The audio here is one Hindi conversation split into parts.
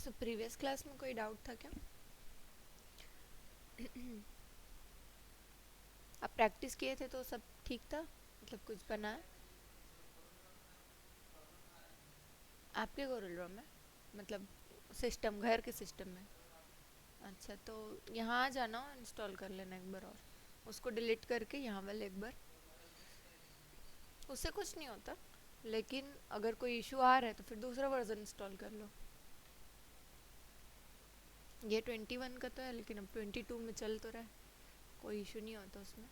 सो प्रीवियस क्लास में कोई डाउट था क्या? आप प्रैक्टिस किए थे तो सब ठीक था, मतलब कुछ बना है आपके कोरल ड्रॉ में, मतलब सिस्टम, घर के सिस्टम में? अच्छा, तो यहाँ आ जाना और इंस्टॉल कर लेना एक बार, और उसको डिलीट करके यहाँ वाले एक बार। उससे कुछ नहीं होता, लेकिन अगर कोई इशू आ रहा है तो फिर दूसरा वर्जन इंस्टॉल कर लो। ये 21 का तो है, लेकिन अब 22 में चल तो रहा है, कोई इशू नहीं होता उसमें।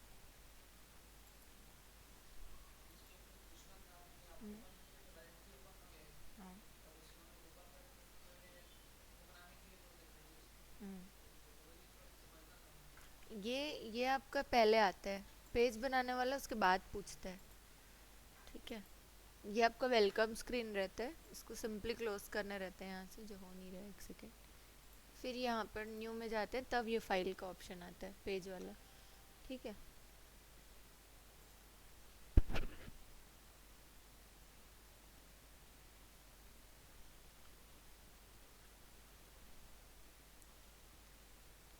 हम्म, हाँ। हम्म, ये आपका पहले आता है, पेज बनाने वाला उसके बाद पूछता है। ठीक है, ये आपका वेलकम स्क्रीन रहता है, इसको सिंपली क्लोज करना रहता है यहाँ से, जो हो नहीं रहा है, एक सेकेंड। फिर यहाँ पर न्यू में जाते हैं, तब ये फाइल का ऑप्शन आता है, पेज वाला। ठीक है।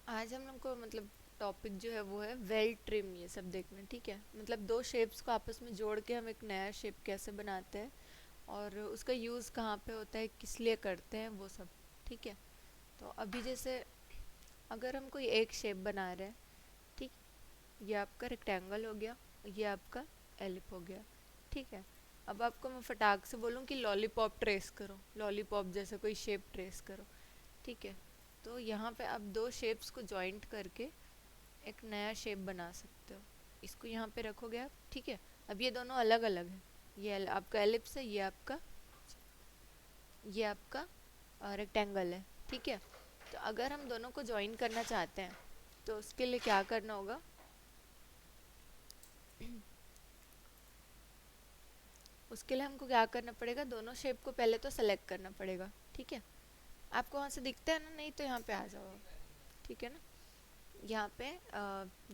आज हम लोग को मतलब टॉपिक जो है वो है वेल ट्रिम, ये सब देखना। ठीक है, मतलब दो शेप्स को आपस में जोड़ के हम एक नया शेप कैसे बनाते हैं, और उसका यूज़ कहाँ पे होता है, किस लिए करते हैं, वो सब। ठीक है, तो अभी जैसे अगर हम कोई एक शेप बना रहे हैं, ठीक, ये आपका रेक्टेंगल हो गया, ये आपका एलिप हो गया। ठीक है, अब आपको मैं फटाक से बोलूँ कि लॉलीपॉप ट्रेस करो, लॉलीपॉप जैसे कोई शेप ट्रेस करो। ठीक है, तो यहाँ पे आप दो शेप्स को जॉइंट करके एक नया शेप बना सकते हो। इसको यहाँ पे रखोगे आप। ठीक है, अब ये दोनों अलग अलग है, ये आपका एलिप्स है, ये आपका रेक्टेंगल है। ठीक है, तो अगर हम दोनों को ज्वाइन करना चाहते हैं तो उसके लिए क्या करना होगा, उसके लिए हमको क्या करना पड़ेगा, दोनों शेप को पहले तो सेलेक्ट करना पड़ेगा। ठीक है, आपको वहाँ से दिखता है ना, नहीं तो यहाँ पे आ जाओ। ठीक है ना, यहाँ पे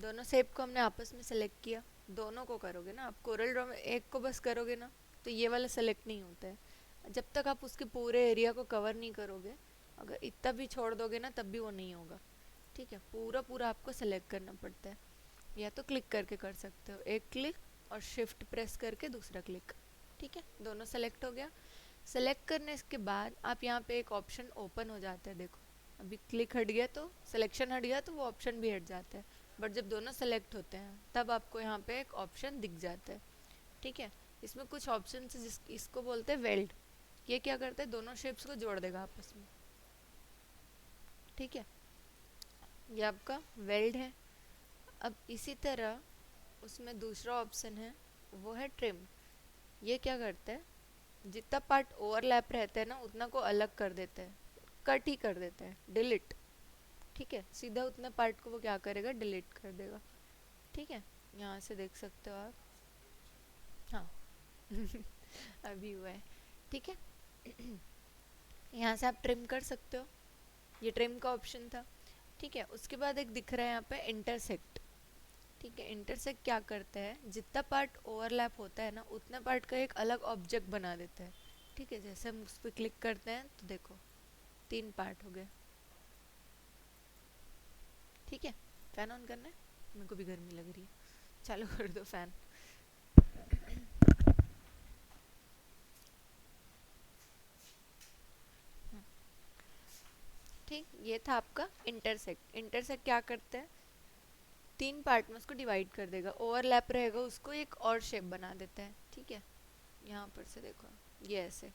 दोनों शेप को हमने आपस में सेलेक्ट किया। दोनों को करोगे ना आप, कोरल ड्रॉ में एक को बस करोगे ना तो ये वाला सेलेक्ट नहीं होता है, जब तक आप उसके पूरे एरिया को कवर नहीं करोगे। अगर इतना भी छोड़ दोगे ना तब भी वो नहीं होगा। ठीक है, पूरा पूरा आपको सेलेक्ट करना पड़ता है, या तो क्लिक करके कर सकते हो, एक क्लिक और शिफ्ट प्रेस करके दूसरा क्लिक। ठीक है, दोनों सेलेक्ट हो गया। सेलेक्ट करने के बाद आप यहाँ पे एक ऑप्शन ओपन हो जाता है, देखो अभी क्लिक हट गया तो सिलेक्शन हट गया, तो वो ऑप्शन भी हट जाता है। बट जब दोनों सेलेक्ट होते हैं तब आपको यहाँ पे एक ऑप्शन दिख जाता है। ठीक है, इसमें कुछ ऑप्शन है, जिस इसको बोलते हैं वेल्ड। ये क्या करता है, दोनों शेप्स को जोड़ देगा आपस में। ठीक है, ये आपका वेल्ड है। अब इसी तरह उसमें दूसरा ऑप्शन है, वो है ट्रिम। ये क्या करता है, जितना पार्ट ओवरलैप रहता है ना उतना को अलग कर देता है, कट ही कर देता है, डिलीट। ठीक है, सीधा उतना पार्ट को वो क्या करेगा, डिलीट कर देगा। ठीक है, यहाँ से देख सकते हो आप। हाँ, अभी हुआ है। ठीक है, यहाँ से आप ट्रिम कर सकते हो, ये ट्रिम का ऑप्शन था। ठीक है, उसके बाद एक दिख रहा है यहाँ पे इंटरसेक्ट। ठीक है, इंटरसेक्ट क्या करता है, जितना पार्ट ओवरलैप होता है ना उतना पार्ट का एक अलग ऑब्जेक्ट बना देता है। ठीक है, जैसे हम उस पर क्लिक करते हैं तो देखो 3 पार्ट हो गए। ठीक है, फैन ऑन करना है, मेरे को भी गर्मी लग रही है, चालू कर दो फैन। ठीक, ये था आपका इंटरसेक्ट। इंटरसेक्ट क्या करता है, 3 पार्ट में उसको डिवाइड कर देगा, ओवरलैप रहेगा उसको एक और शेप बना देता है। ठीक है, यहाँ पर से देखो ये ऐसे।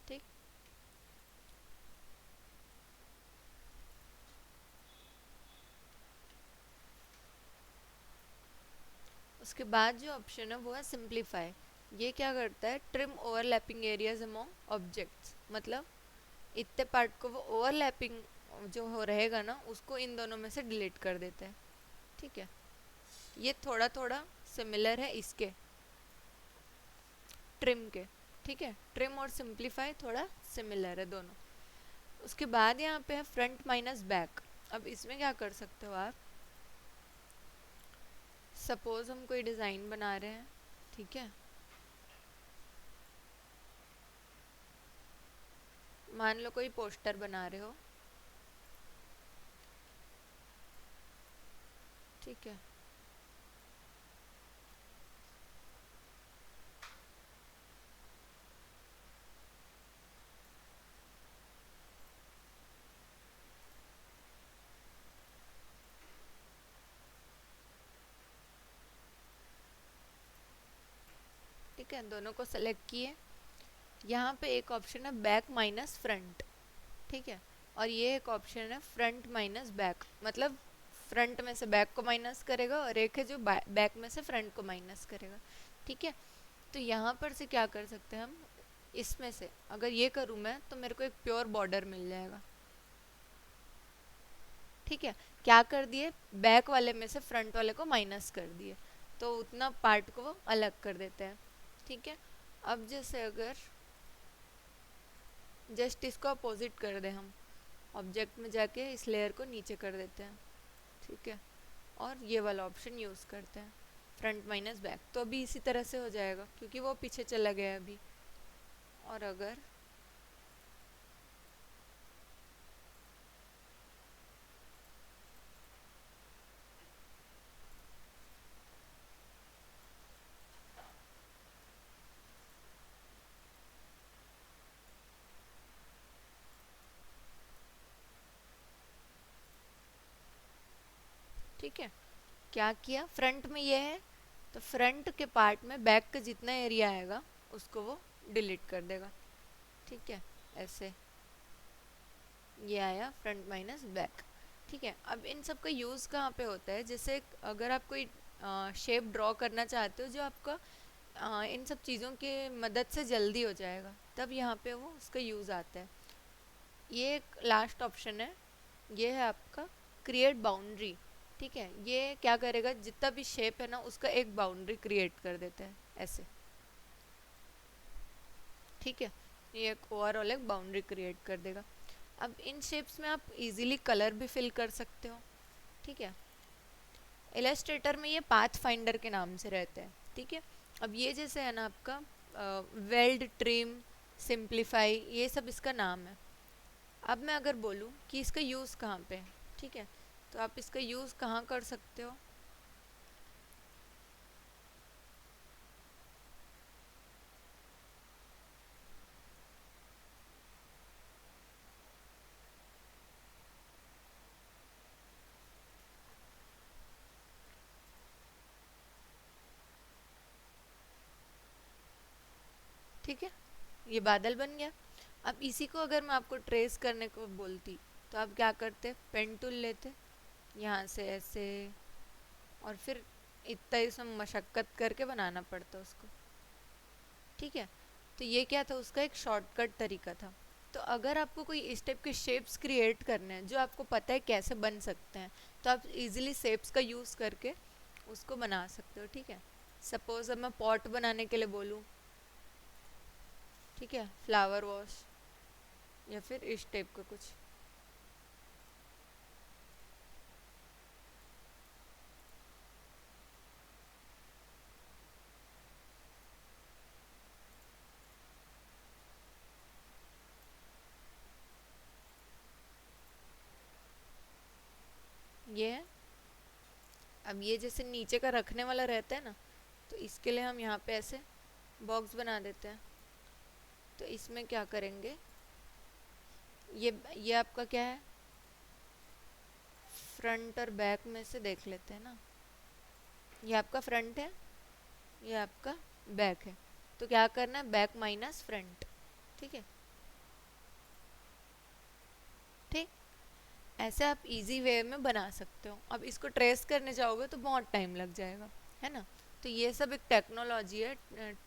ठीक, उसके बाद जो ऑप्शन है वो है सिंप्लीफाई। ये क्या करता है, trim overlapping areas among objects, मतलब इतने पार्ट को वो ओवरलैपिंग जो हो रहेगा ना उसको इन दोनों में से डिलीट कर देता है। ठीक है, ये थोड़ा थोड़ा सिमिलर है इसके ट्रिम के। ठीक है, ट्रिम और सिंप्लीफाई थोड़ा सिमिलर है दोनों। उसके बाद यहाँ पे है फ्रंट माइनस बैक। अब इसमें क्या कर सकते हो आप, सपोज हम कोई डिज़ाइन बना रहे हैं। ठीक है, मान लो कोई पोस्टर बना रहे हो, ठीक है। ठीक है, दोनों को सेलेक्ट किए। यहाँ पे एक ऑप्शन है बैक माइनस फ्रंट, ठीक है। और ये एक ऑप्शन है फ्रंट माइनस बैक, मतलब फ्रंट में से बैक को माइनस करेगा और एक है जो बैक में से फ्रंट को माइनस करेगा, ठीक है। तो यहाँ पर से क्या कर सकते हैं हम, इसमें से अगर ये करूँ मैं तो मेरे को एक प्योर बॉर्डर मिल जाएगा, ठीक है। क्या कर दिए, बैक वाले में से फ्रंट वाले को माइनस कर दिए, तो उतना पार्ट को वो अलग कर देते हैं, ठीक है। अब जैसे अगर जस्ट इसको अपोजिट कर दें हम, ऑब्जेक्ट में जाके इस लेयर को नीचे कर देते हैं, ठीक है। और ये वाला ऑप्शन यूज़ करते हैं फ्रंट माइनस बैक, तो अभी इसी तरह से हो जाएगा क्योंकि वो पीछे चला गया अभी। और अगर ठीक है, क्या किया, फ्रंट में ये है तो फ्रंट के पार्ट में बैक का जितना एरिया आएगा उसको वो डिलीट कर देगा, ठीक है। ऐसे ये आया फ्रंट माइनस बैक, ठीक है। अब इन सब का यूज़ कहाँ पे होता है, जैसे अगर आप कोई शेप ड्रॉ करना चाहते हो जो आपका इन सब चीज़ों के मदद से जल्दी हो जाएगा, तब यहाँ पे वो उसका यूज़ आता है। ये एक लास्ट ऑप्शन है, ये है आपका क्रिएट बाउंड्री, ठीक है। ये क्या करेगा, जितना भी शेप है ना उसका एक बाउंड्री क्रिएट कर देता है ऐसे, ठीक है। ये एक ओवरऑल एक बाउंड्री क्रिएट कर देगा। अब इन शेप्स में आप इजीली कलर भी फिल कर सकते हो, ठीक है। इलस्ट्रेटर में ये पाथ फाइंडर के नाम से रहते हैं, ठीक है। अब ये जैसे है ना आपका वेल्ड, ट्रिम, सिंप्लीफाई, ये सब इसका नाम है। अब मैं अगर बोलूँ कि इसका यूज़ कहाँ पे है, ठीक है, तो आप इसका यूज़ कहाँ कर सकते हो, ठीक है। ये बादल बन गया। अब इसी को अगर मैं आपको ट्रेस करने को बोलती तो आप क्या करते, पेन टूल लेते, यहाँ से ऐसे, और फिर इतना इसमें मशक्क़त करके बनाना पड़ता उसको, ठीक है। तो ये क्या था, उसका एक शॉर्टकट तरीका था। तो अगर आपको कोई इस टाइप के शेप्स क्रिएट करने हैं जो आपको पता है कैसे बन सकते हैं, तो आप इजीली शेप्स का यूज़ करके उसको बना सकते हो, ठीक है। सपोज अब मैं पॉट बनाने के लिए बोलूँ, ठीक है, फ्लावर वॉश या फिर इस टाइप का कुछ, ये है। अब ये जैसे नीचे का रखने वाला रहता है ना, तो इसके लिए हम यहाँ पे ऐसे बॉक्स बना देते हैं। तो इसमें क्या करेंगे, ये आपका क्या है, फ्रंट और बैक में से देख लेते हैं ना, ये आपका फ्रंट है, ये आपका बैक है। तो क्या करना है, बैक माइनस फ्रंट, ठीक है। ठीक, ऐसे आप इजी वे में बना सकते हो। अब इसको ट्रेस करने जाओगे तो बहुत टाइम लग जाएगा, है ना। तो ये सब एक टेक्नोलॉजी है,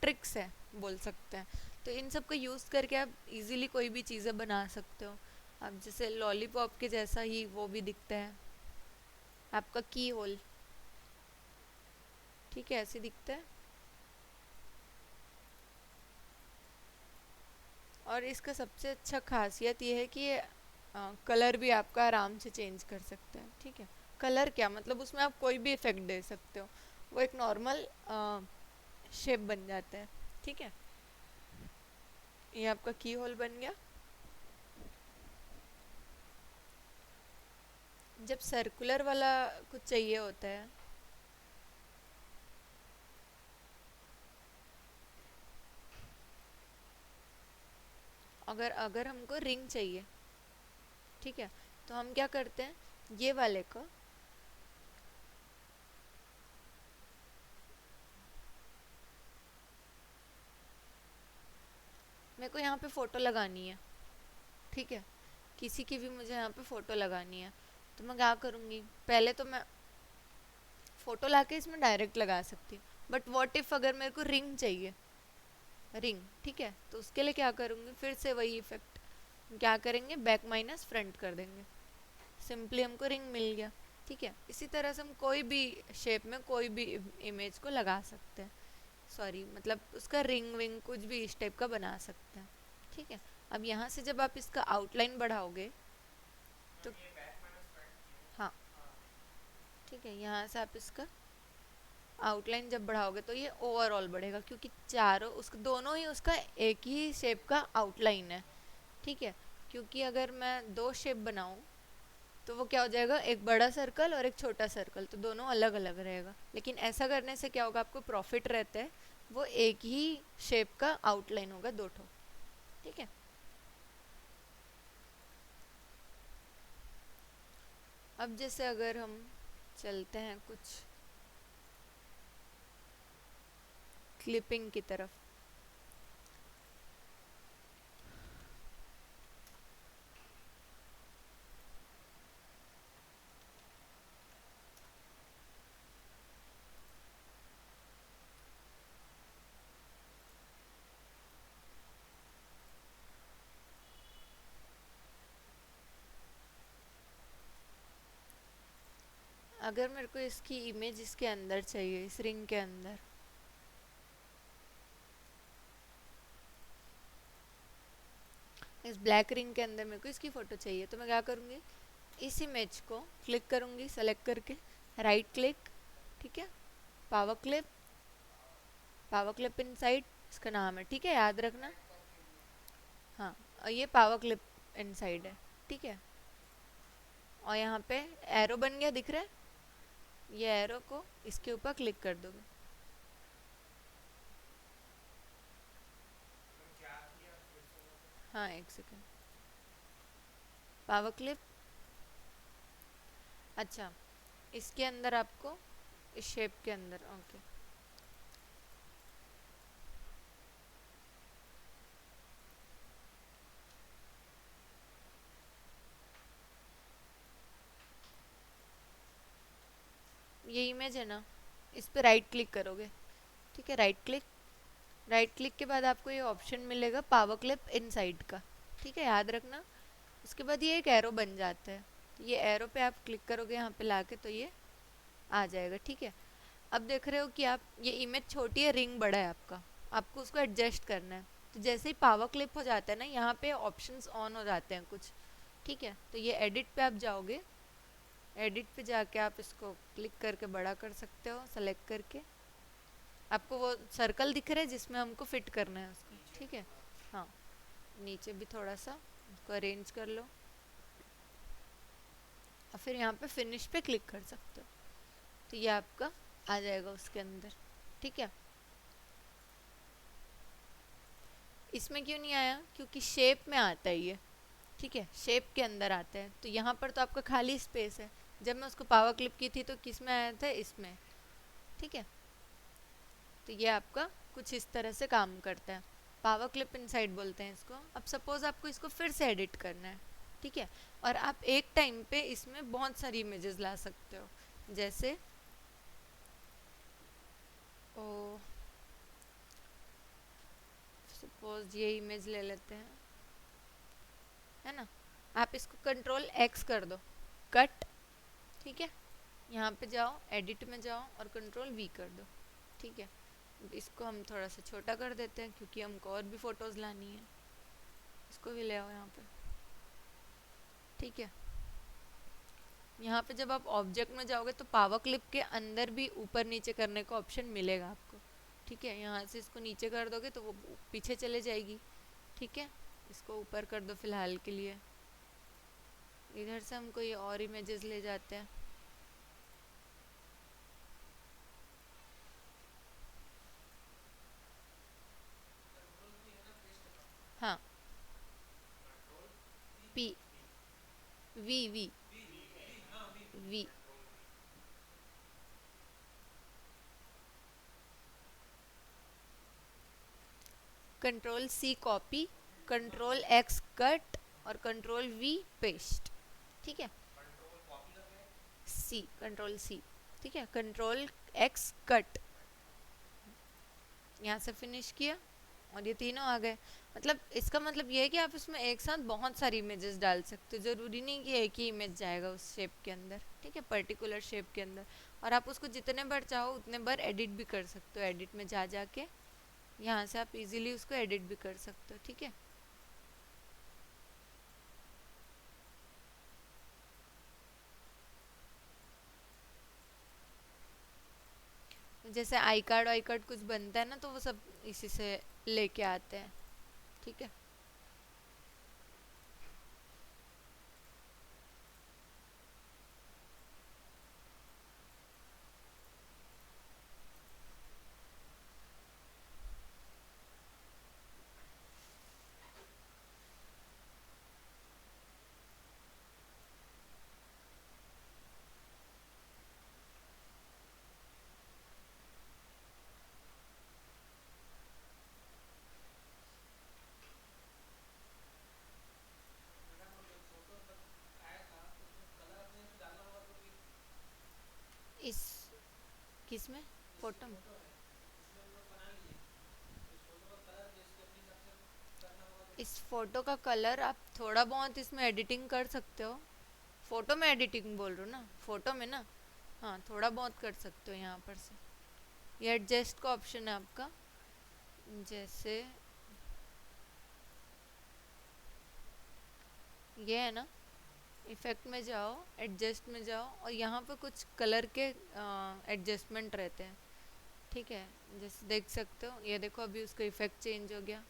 ट्रिक्स है बोल सकते हैं। तो इन सब का यूज़ करके आप इजीली कोई भी चीज़ें बना सकते हो। अब जैसे लॉलीपॉप के जैसा ही वो भी दिखता है आपका की होल, ठीक है, ऐसे दिखता है। और इसका सबसे अच्छा खासियत ये है कि ये कलर भी आपका आराम से चेंज कर सकते हैं, ठीक है। कलर क्या मतलब, उसमें आप कोई भी इफेक्ट दे सकते हो, वो एक नॉर्मल शेप बन जाता है, ठीक है। ये आपका की होल बन गया। जब सर्कुलर वाला कुछ चाहिए होता है, अगर अगर हमको रिंग चाहिए, ठीक है, तो हम क्या करते हैं, ये वाले को, मेरे को यहाँ पे फ़ोटो लगानी है, ठीक है, किसी की भी मुझे यहाँ पे फ़ोटो लगानी है, तो मैं क्या करूँगी, पहले तो मैं फ़ोटो लाके इसमें डायरेक्ट लगा सकती हूँ, बट व्हाट इफ़ अगर मेरे को रिंग चाहिए, रिंग, ठीक है, तो उसके लिए क्या करूँगी, फिर से वही इफेक्ट, क्या करेंगे, बैक माइनस फ्रंट कर देंगे, सिंपली हमको रिंग मिल गया, ठीक है। इसी तरह से हम कोई भी शेप में कोई भी इमेज को लगा सकते हैं, सॉरी मतलब उसका रिंग विंग कुछ भी इस टाइप का बना सकते हैं, ठीक है। अब यहाँ से जब आप इसका आउटलाइन बढ़ाओगे तो हाँ, ठीक है, यहाँ से आप इसका आउटलाइन जब बढ़ाओगे तो ये ओवरऑल बढ़ेगा, क्योंकि चारों उसका दोनों ही उसका एक ही शेप का आउटलाइन है, ठीक है। क्योंकि अगर मैं दो शेप बनाऊं तो वो क्या हो जाएगा, एक बड़ा सर्कल और एक छोटा सर्कल, तो दोनों अलग अलग रहेगा, लेकिन ऐसा करने से क्या होगा, आपको प्रॉफिट रहता है, वो एक ही शेप का आउटलाइन होगा दो ठो, ठीक है। अब जैसे अगर हम चलते हैं कुछ क्लिपिंग की तरफ, अगर मेरे को इसकी इमेज इसके अंदर चाहिए, इस रिंग के अंदर, इस ब्लैक रिंग के अंदर मेरे को इसकी फ़ोटो चाहिए, तो मैं क्या करूँगी, इस इमेज को क्लिक करूँगी सेलेक्ट करके, राइट क्लिक, ठीक है, power clip, power clip inside इसका नाम है, ठीक है, याद रखना, हाँ, और ये पावर क्लिप इनसाइड है, ठीक है। और यहाँ पे एरो बन गया, दिख रहा है, ये एरो को इसके ऊपर क्लिक कर दोगे, हाँ एक सेकेंड, पावर क्लिप, अच्छा, इसके अंदर आपको इस शेप के अंदर, ओके, ये इमेज है ना, इस पे राइट क्लिक करोगे, ठीक है, राइट क्लिक, राइट क्लिक के बाद आपको ये ऑप्शन मिलेगा पावर क्लिप इनसाइड का, ठीक है, याद रखना। उसके बाद ये एक एरो बन जाता है, तो ये एरो पे आप क्लिक करोगे यहाँ पे लाके, तो ये आ जाएगा, ठीक है। अब देख रहे हो कि आप ये इमेज छोटी है, रिंग बड़ा है आपका, आपको उसको एडजस्ट करना है, तो जैसे ही पावर क्लिप हो जाता है ना, यहाँ पे ऑप्शंस ऑन हो जाते हैं कुछ, ठीक है, तो ये एडिट पे आप जाओगे, एडिट पे जाके आप इसको क्लिक करके बड़ा कर सकते हो, सेलेक्ट करके, आपको वो सर्कल दिख रहा है जिसमें हमको फिट करना है उसको, ठीक है, हाँ, नीचे भी थोड़ा सा उसको अरेंज कर लो, और फिर यहाँ पे फिनिश पे क्लिक कर सकते हो, तो ये आपका आ जाएगा उसके अंदर, ठीक है। इसमें क्यों नहीं आया, क्योंकि शेप में आता है ये, ठीक है, शेप के अंदर आता है, तो यहाँ पर तो आपका खाली स्पेस है, जब मैं उसको पावर क्लिप की थी तो किस में आया था, इसमें, ठीक है। तो ये आपका कुछ इस तरह से काम करता है, पावर क्लिप इनसाइड बोलते हैं इसको। अब सपोज आपको इसको फिर से एडिट करना है, ठीक है, और आप एक टाइम पे इसमें बहुत सारी इमेजेस ला सकते हो, जैसे ओ सपोज ये इमेज ले लेते हैं, है ना, आप इसको कंट्रोल एक्स कर दो, कट, ठीक है, यहाँ पे जाओ, एडिट में जाओ और कंट्रोल वी कर दो, ठीक है। इसको हम थोड़ा सा छोटा कर देते हैं क्योंकि हमको और भी फोटोज लानी है, इसको भी ले आओ यहाँ पे, ठीक है। यहाँ पे जब आप ऑब्जेक्ट में जाओगे तो पावर क्लिप के अंदर भी ऊपर नीचे करने का ऑप्शन मिलेगा आपको, ठीक है, यहाँ से इसको नीचे कर दोगे तो वो पीछे चले जाएगी, ठीक है, इसको ऊपर कर दो फिलहाल के लिए, इधर से हम कोई और इमेजेस ले जाते हैं। हाँ, P, V V V, control C copy, control X cut और कंट्रोल वी पेस्ट। ठीक है, सी, कंट्रोल सी। ठीक है, कंट्रोल एक्स कट, यहाँ से फिनिश किया और ये तीनों आ गए। मतलब इसका मतलब ये है कि आप इसमें एक साथ बहुत सारी इमेजेस डाल सकते हो, ज़रूरी नहीं कि एक ही इमेज जाएगा उस शेप के अंदर। ठीक है, पर्टिकुलर शेप के अंदर। और आप उसको जितने बार चाहो उतने बार एडिट भी कर सकते हो, एडिट में जा जाके यहाँ से आप इजीली उसको एडिट भी कर सकते हो। ठीक है, जैसे आई कार्ड कुछ बनता है ना, तो वो सब इसी से लेके आते हैं। ठीक है, इस किस में, फोटो में? इस फोटो का कलर आप थोड़ा बहुत इसमें एडिटिंग कर सकते हो। फोटो में एडिटिंग बोल रहे हो ना, फोटो में ना? हाँ, थोड़ा बहुत कर सकते हो यहाँ पर से। ये एडजस्ट का ऑप्शन है आपका। जैसे ये है ना, इफेक्ट में जाओ, एडजस्ट में जाओ, और यहाँ पे कुछ कलर के एडजस्टमेंट रहते हैं। ठीक है, जैसे देख सकते हो, ये देखो अभी उसका इफेक्ट चेंज हो गया।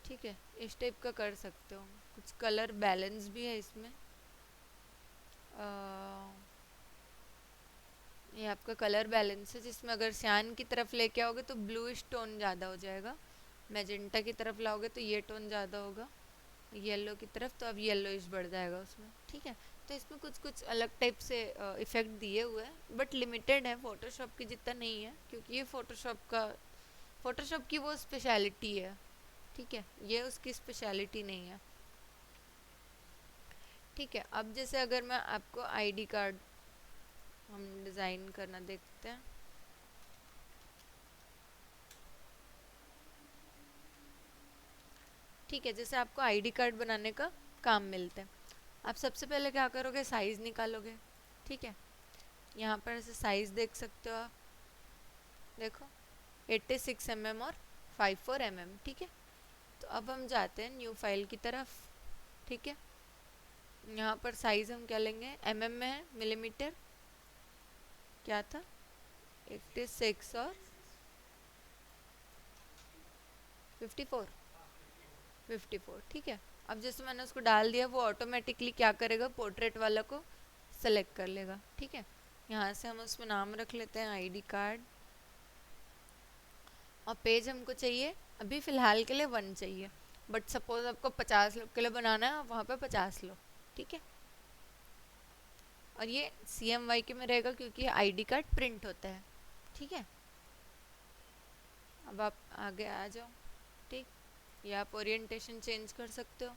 ठीक है, इस टाइप का कर सकते हो। कुछ कलर बैलेंस भी है इसमें। अ, ये आपका कलर बैलेंस है, जिसमें अगर सियान की तरफ लेके आओगे तो ब्लूइश टोन ज़्यादा हो जाएगा, मैजेंटा की तरफ लाओगे तो ये टोन ज़्यादा होगा, येलो की तरफ तो अब येलोइश बढ़ जाएगा उसमें। ठीक है, तो इसमें कुछ कुछ अलग टाइप से इफ़ेक्ट दिए हुए हैं, बट लिमिटेड है, फोटोशॉप की जितना नहीं है, क्योंकि ये फोटोशॉप की वो स्पेशलिटी है। ठीक है, ये उसकी स्पेशलिटी नहीं है। ठीक है, अब जैसे अगर मैं आपको आईडी कार्ड हम डिज़ाइन करना देखते हैं। ठीक है, जैसे आपको आईडी कार्ड बनाने का काम मिलता है, आप सबसे पहले क्या करोगे, साइज़ निकालोगे। ठीक है, यहाँ पर ऐसे साइज़ देख सकते हो आप, देखो 86 mm और 54 mm। ठीक है, तो अब हम जाते हैं न्यू फाइल की तरफ। ठीक है, यहाँ पर साइज़ हम क्या लेंगे, में है, मिलीमीटर क्या था, 86 और 54, 54। ठीक है, अब जैसे मैंने उसको डाल दिया, वो ऑटोमेटिकली क्या करेगा, पोर्ट्रेट वाला को सेलेक्ट कर लेगा। ठीक है, यहाँ से हम उसमें नाम रख लेते हैं आईडी कार्ड, और पेज हमको चाहिए अभी फ़िलहाल के लिए 1 चाहिए, बट सपोज़ आपको 50 लोग के लिए बनाना है, वहाँ पे 50 लो। ठीक है, और ये CMYK के में रहेगा, क्योंकि आईडी कार्ड प्रिंट होता है। ठीक है, अब आप आगे आ जाओ। ठीक, या आप ओरिएंटेशन चेंज कर सकते हो।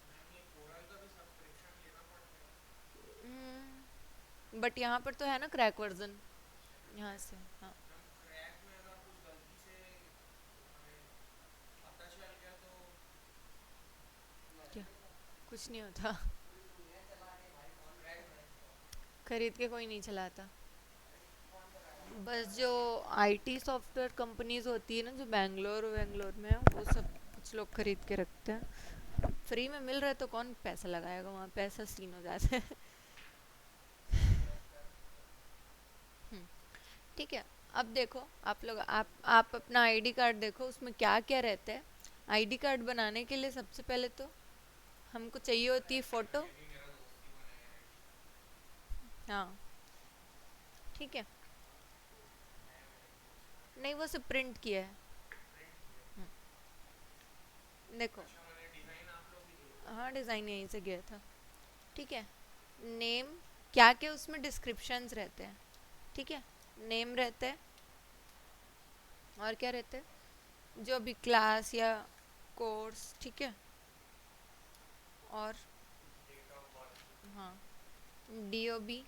बट यहाँ पर तो है ना क्रैक वर्जन, यहाँ से। हाँ, क्या? कुछ नहीं होता। खरीद के कोई नहीं चलाता। बस जो आईटी सॉफ्टवेयर कंपनीज होती है ना, जो बेंगलोर बेंगलोर में है, वो सब कुछ लोग खरीद के रखते हैं। फ्री में मिल रहा है तो कौन पैसा लगाएगा वहाँ, पैसा सीन हो जाता है। हम्म, ठीक है, अब देखो आप लोग, आप अपना आईडी कार्ड देखो, उसमें क्या क्या रहता है। आईडी कार्ड बनाने के लिए सबसे पहले तो हमको चाहिए होती है फोटो। हाँ ठीक है। नहीं, वो सब प्रिंट किया है। देखो, हाँ डिज़ाइन यहीं से गया था। ठीक है, नेम, क्या क्या उसमें डिस्क्रिप्शंस रहते हैं। ठीक है, नेम रहता है, और क्या रहता है, जो भी क्लास या कोर्स, ठीक है, और हाँ डीओबी,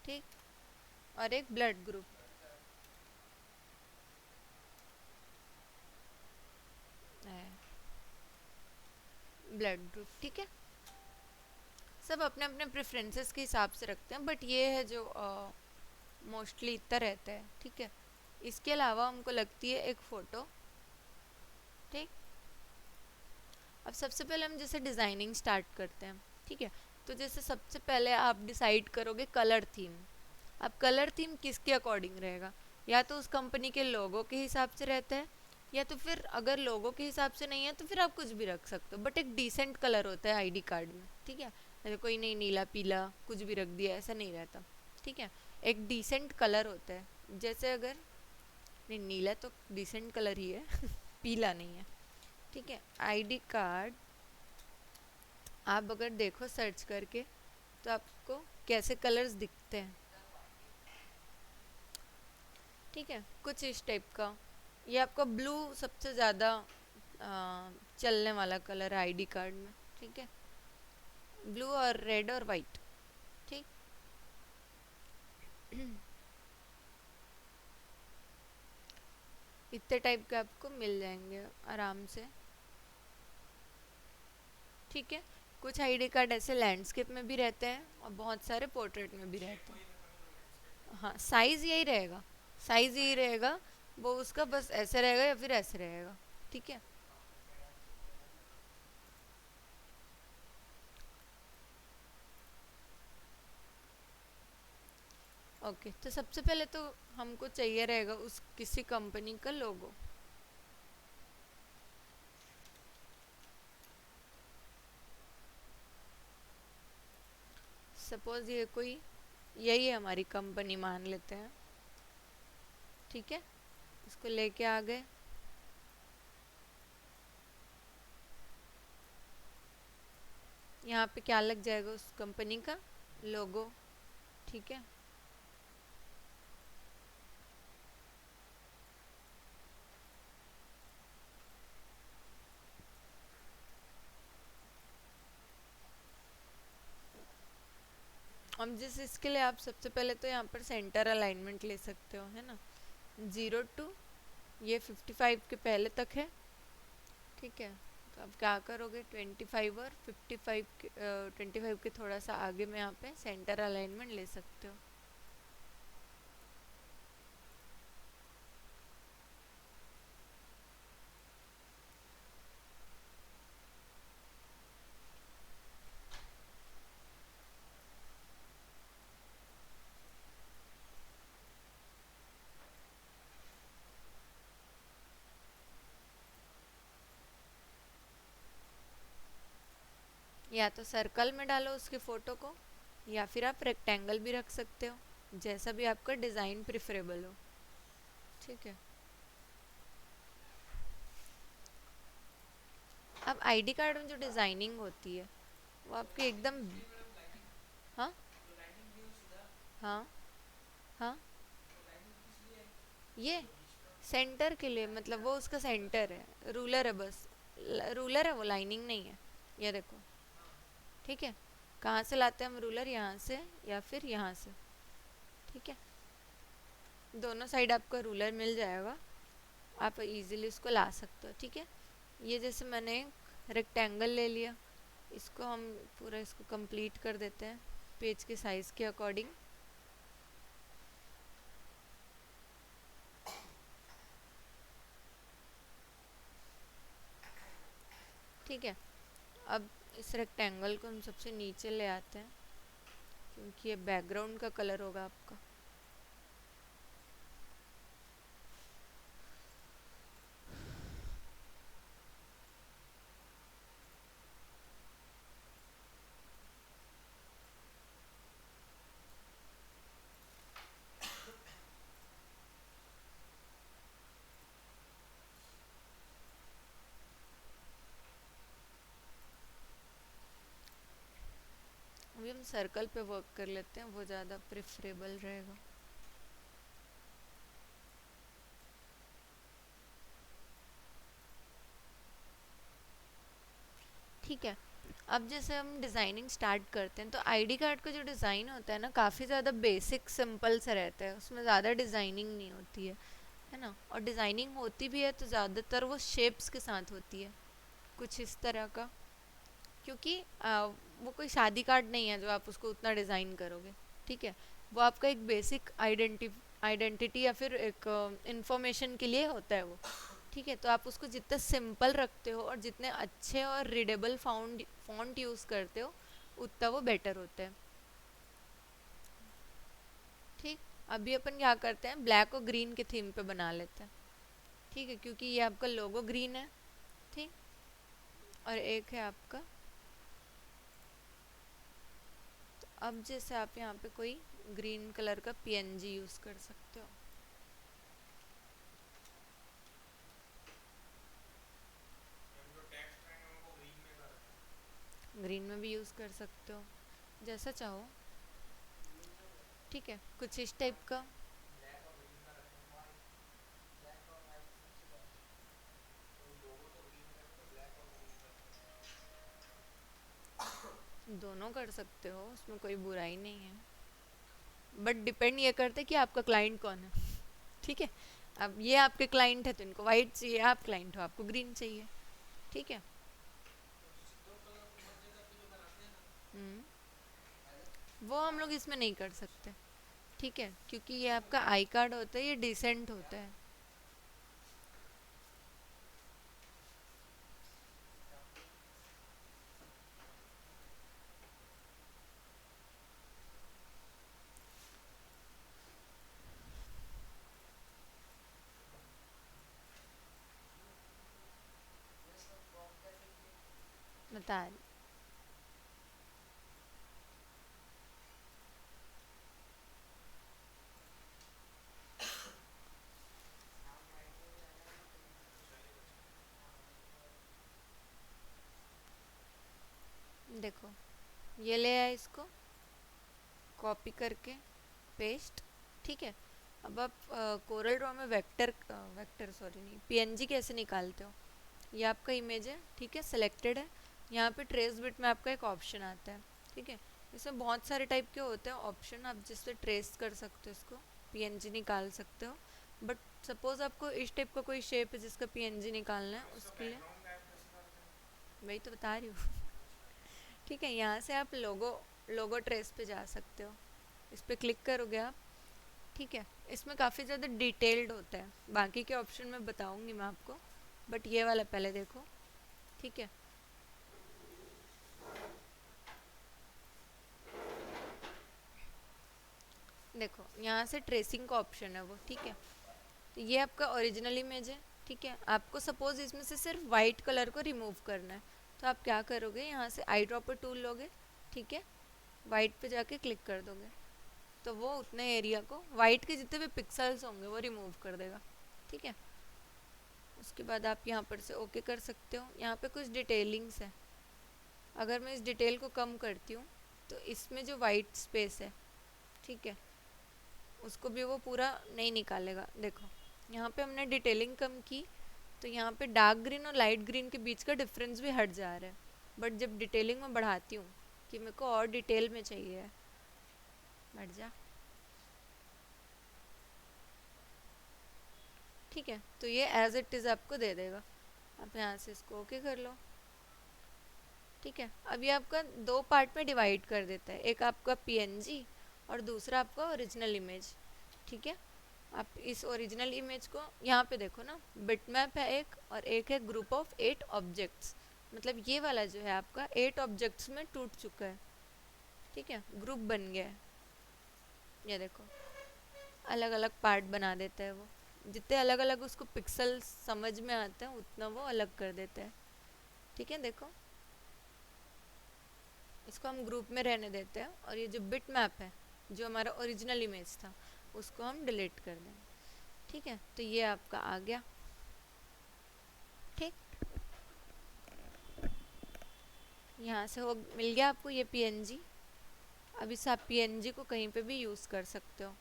ठीक, और एक ब्लड ग्रुप है, ब्लड ग्रुप, ठीक है। सब अपने अपने प्रेफरेंसेस के हिसाब से रखते हैं, बट ये है जो मोस्टली इतना रहता है। ठीक है, इसके अलावा हमको लगती है एक फ़ोटो। ठीक, अब सबसे पहले हम जैसे डिज़ाइनिंग स्टार्ट करते हैं। ठीक है, तो जैसे सबसे पहले आप डिसाइड करोगे कलर थीम। अब कलर थीम किसके अकॉर्डिंग रहेगा, या तो उस कंपनी के लोगो के हिसाब से रहता है, या तो फिर अगर लोगो के हिसाब से नहीं है तो फिर आप कुछ भी रख सकते हो, बट एक डिसेंट कलर होता है आईडी कार्ड में। ठीक है, ऐसे कोई नहीं नीला पीला कुछ भी रख दिया, ऐसा नहीं रहता। ठीक है, एक डिसेंट कलर होता है। जैसे अगर, नहीं नीला तो डिसेंट कलर ही है पीला नहीं है। ठीक है, आईडी कार्ड आप अगर देखो सर्च करके तो आपको कैसे कलर्स दिखते हैं। ठीक है, कुछ इस टाइप का। ये आपका ब्लू सबसे ज़्यादा चलने वाला कलर है आईडी कार्ड में। ठीक है, ब्लू और रेड और वाइट। ठीक इतने टाइप के आपको मिल जाएंगे आराम से। ठीक है, कुछ आईडी कार्ड ऐसे लैंडस्केप में भी रहते हैं और बहुत सारे पोर्ट्रेट में भी रहते हैं। हाँ साइज़ यही रहेगा, साइज़ यही रहेगा, वो उसका बस ऐसे रहेगा या फिर ऐसे रहेगा। ठीक है, ओके। तो सबसे पहले तो हमको चाहिए रहेगा उस किसी कंपनी का लोगो। सपोज ये कोई, यही है हमारी कंपनी मान लेते हैं। ठीक है, इसको लेके आ गए। यहाँ पे क्या लग जाएगा, उस कंपनी का लोगो। ठीक है, अब जिस इसके लिए आप सबसे पहले तो यहाँ पर सेंटर अलाइनमेंट ले सकते हो, है ना। 0 to ये 55 के पहले तक है। ठीक है, तो अब क्या करोगे, 25 और 55 के 25 के थोड़ा सा आगे में यहाँ पे सेंटर अलाइनमेंट ले सकते हो। या तो सर्कल में डालो उसकी फ़ोटो को, या फिर आप रेक्टेंगल भी रख सकते हो, जैसा भी आपका डिज़ाइन प्रिफरेबल हो। ठीक है, अब आईडी कार्ड में जो डिज़ाइनिंग होती है वो आपकी एकदम, हाँ हाँ हाँ, ये सेंटर के लिए, मतलब वो उसका सेंटर है, रूलर है बस। रूलर है वो, लाइनिंग नहीं है। ये देखो, ठीक है, कहाँ से लाते हैं हम रूलर, यहाँ से या फिर यहाँ से। ठीक है, दोनों साइड आपका रूलर मिल जाएगा, आप इजीली इसको ला सकते हो। ठीक है, ये जैसे मैंने रेक्टेंगल ले लिया, इसको हम पूरा इसको कंप्लीट कर देते हैं पेज के साइज़ के अकॉर्डिंग। ठीक है, अब इस रेक्टेंगल को हम सबसे नीचे ले आते हैं, क्योंकि ये बैकग्राउंड का कलर होगा आपका। हम सर्कल पे वर्क कर लेते हैं, वो ज़्यादा प्रेफरेबल रहेगा। ठीक है, अब जैसे हम डिज़ाइनिंग स्टार्ट करते हैं तो आईडी कार्ड का जो डिज़ाइन होता है ना, काफ़ी ज़्यादा बेसिक सिंपल सा रहता है, उसमें ज़्यादा डिज़ाइनिंग नहीं होती है ना। और डिज़ाइनिंग होती भी है तो ज़्यादातर वो शेप्स के साथ होती है, कुछ इस तरह का। क्योंकि वो कोई शादी कार्ड नहीं है जो आप उसको उतना डिज़ाइन करोगे, ठीक है। वो आपका एक बेसिक आइडेंटिटी या फिर एक इंफॉर्मेशन के लिए होता है वो, ठीक है। तो आप उसको जितना सिंपल रखते हो और जितने अच्छे और रीडेबल फॉन्ट यूज़ करते हो उतना वो बेटर होता है, ठीक। अभी अपन क्या करते हैं, ब्लैक और ग्रीन के थीम पे बना लेते हैं, ठीक है, क्योंकि ये आपका लोगो ग्रीन है, ठीक। और एक है आपका, तो अब जैसे आप यहाँ पे कोई ग्रीन कलर का पीएनजी यूज़ कर सकते हो, ग्रीन में भी यूज़ कर सकते हो, जैसा चाहो, ठीक है, कुछ इस टाइप का। दोनों कर सकते हो, उसमें कोई बुराई नहीं है, बट डिपेंड ये करता है कि आपका क्लाइंट कौन है, ठीक है। अब ये आपके क्लाइंट है तो इनको वाइट चाहिए, आप क्लाइंट हो आपको ग्रीन चाहिए, ठीक है। वो हम लोग इसमें नहीं कर सकते, ठीक है, क्योंकि ये आपका आई कार्ड होता है, ये डिसेंट होता है। बता रही, देखो ये ले आया, इसको कॉपी करके पेस्ट, ठीक है। अब आप कोरल ड्रॉ में वेक्टर सॉरी नहीं, पीएनजी कैसे निकालते हो, ये आपका इमेज है, ठीक है, सिलेक्टेड है। यहाँ पे ट्रेस बिट में आपका एक ऑप्शन आता है, ठीक है। इसमें बहुत सारे टाइप के होते हैं ऑप्शन, आप जिससे ट्रेस कर सकते हो, इसको पीएनजी निकाल सकते हो। बट सपोज आपको इस टाइप का कोई शेप है जिसका पीएनजी निकालना है, उसके लिए वही तो बता रही हूँ ठीक है, यहाँ से आप लोगो लोगो ट्रेस पे जा सकते हो, इस पर क्लिक करोगे आप, ठीक है। इसमें काफ़ी ज़्यादा डिटेल्ड होता है, बाकी के ऑप्शन में बताऊंगी मैं आपको, बट ये वाला पहले देखो, ठीक है। देखो यहाँ से ट्रेसिंग का ऑप्शन है वो, ठीक है। तो ये आपका ओरिजिनल इमेज है, ठीक है। आपको सपोज इसमें से सिर्फ वाइट कलर को रिमूव करना है, तो आप क्या करोगे, यहाँ से आई ड्रॉपर टूल लोगे, ठीक है, वाइट पे जाके क्लिक कर दोगे, तो वो उतने एरिया को, वाइट के जितने भी पिक्सल्स होंगे वो रिमूव कर देगा, ठीक है। उसके बाद आप यहाँ पर से ओके कर सकते हो। यहाँ पे कुछ डिटेलिंग्स है, अगर मैं इस डिटेल को कम करती हूँ तो इसमें जो वाइट स्पेस है, ठीक है, उसको भी वो पूरा नहीं निकालेगा। देखो यहाँ पे हमने डिटेलिंग कम की तो यहाँ पे डार्क ग्रीन और लाइट ग्रीन के बीच का डिफरेंस भी हट जा रहा है, बट जब डिटेलिंग में बढ़ाती हूँ कि मेरे को और डिटेल में चाहिए, बढ़ जा, ठीक है, तो ये एज इट इज़ आपको दे देगा। आप यहाँ से इसको ओके कर लो, ठीक है। अब ये आपका दो पार्ट में डिवाइड कर देता है, एक आपका पीएनजी और दूसरा आपका ओरिजिनल इमेज, ठीक है। आप इस ओरिजिनल इमेज को यहाँ पे देखो ना, बिटमैप है एक, और एक है ग्रुप ऑफ 8 ऑब्जेक्ट्स, मतलब ये वाला जो है आपका 8 ऑब्जेक्ट्स में टूट चुका है, ठीक है, ग्रुप बन गया है। ये देखो अलग अलग पार्ट बना देता है वो, जितने अलग अलग उसको पिक्सल समझ में आते हैं उतना वो अलग कर देता है, ठीक है। देखो इसको हम ग्रुप में रहने देते हैं, और ये जो बिट मैप है जो हमारा ओरिजिनल इमेज था उसको हम डिलीट कर देंगे, ठीक है। तो ये आपका आ गया, ठीक। यहाँ से हो मिल गया आपको ये पीएनजी, अब इस आप पीएनजी को कहीं पे भी यूज़ कर सकते हो,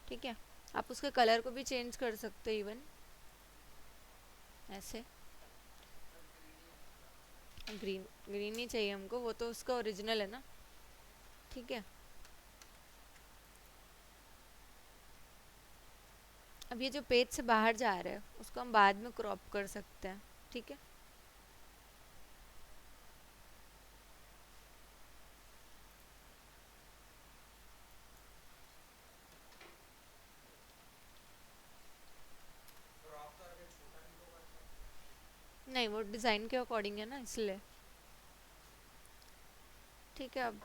ठीक है। आप उसके कलर को भी चेंज कर सकते हो, इवन ऐसे। ग्रीन ग्रीन ही चाहिए हमको, वो तो उसका ओरिजिनल है ना, ठीक है। अब ये जो पेज से बाहर जा रहा है उसको हम बाद में क्रॉप कर सकते हैं, ठीक है। नहीं, वो डिज़ाइन के अकॉर्डिंग है ना, इसलिए, ठीक है। अब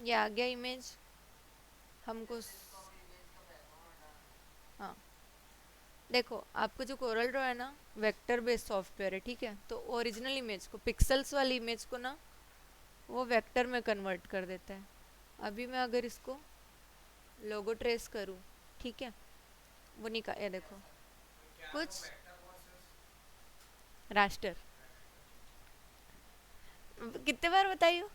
ये आ गया इमेज हमको। हाँ, देखो आपको जो कोरल ड्रॉ है ना, वेक्टर बेस्ड सॉफ्टवेयर है, ठीक है। तो ओरिजिनल इमेज को, पिक्सेल्स वाली इमेज को ना, वो वेक्टर में कन्वर्ट कर देता है। अभी मैं अगर इसको लोगो ट्रेस करूँ, ठीक है, वो निकाल, ये देखो कुछ रास्टर, कितने बार बताइयो,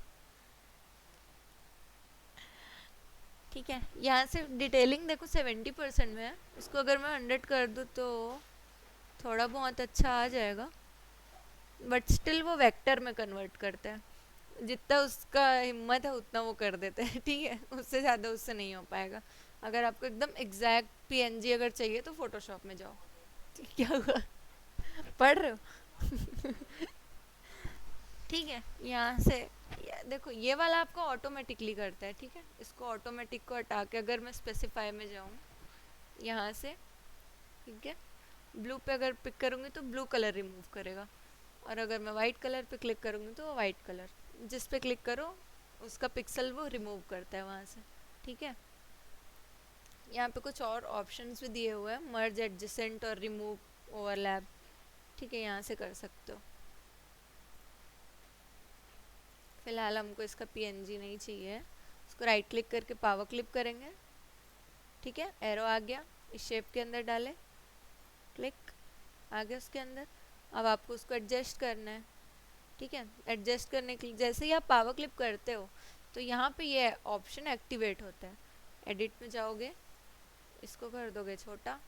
ठीक है। यहाँ से डिटेलिंग देखो 70% में है, इसको अगर मैं 100 कर दूँ तो थोड़ा बहुत अच्छा आ जाएगा, बट स्टिल वो वेक्टर में कन्वर्ट करता है। जितना उसका हिम्मत है उतना वो कर देते हैं, ठीक है। उससे ज़्यादा उससे नहीं हो पाएगा। अगर आपको एकदम एग्जैक्ट पीएनजी अगर चाहिए तो फोटोशॉप में जाओ। क्या हुआ, पढ़ रहे हो? ठीक है, यहाँ से देखो ये वाला आपको ऑटोमेटिकली करता है, ठीक है। इसको ऑटोमेटिक को हटा के अगर मैं स्पेसिफाई में जाऊँ यहाँ से, ठीक है, ब्लू पे अगर पिक करूँगी तो ब्लू कलर रिमूव करेगा, और अगर मैं वाइट कलर पे क्लिक करूँगी तो वाइट कलर, जिस पे क्लिक करो उसका पिक्सल वो रिमूव करता है वहाँ से, ठीक है। यहाँ पे कुछ और ऑप्शंस भी दिए हुए हैं, मर्ज एडजेसेंट और रिमूव ओवरलैप, ठीक है, यहाँ से कर सकते हो। फिलहाल हमको इसका पीएनजी नहीं चाहिए, इसको राइट क्लिक करके पावर क्लिप करेंगे, ठीक है। एरो आ गया, इस शेप के अंदर डालें, क्लिक, आ गया उसके अंदर। अब आपको उसको एडजस्ट करना है, ठीक है। एडजस्ट करने के लिए जैसे ही आप पावर क्लिप करते हो तो यहाँ पे ये ऑप्शन एक्टिवेट होता है। एडिट में जाओगे, इसको कर दोगे छोटा,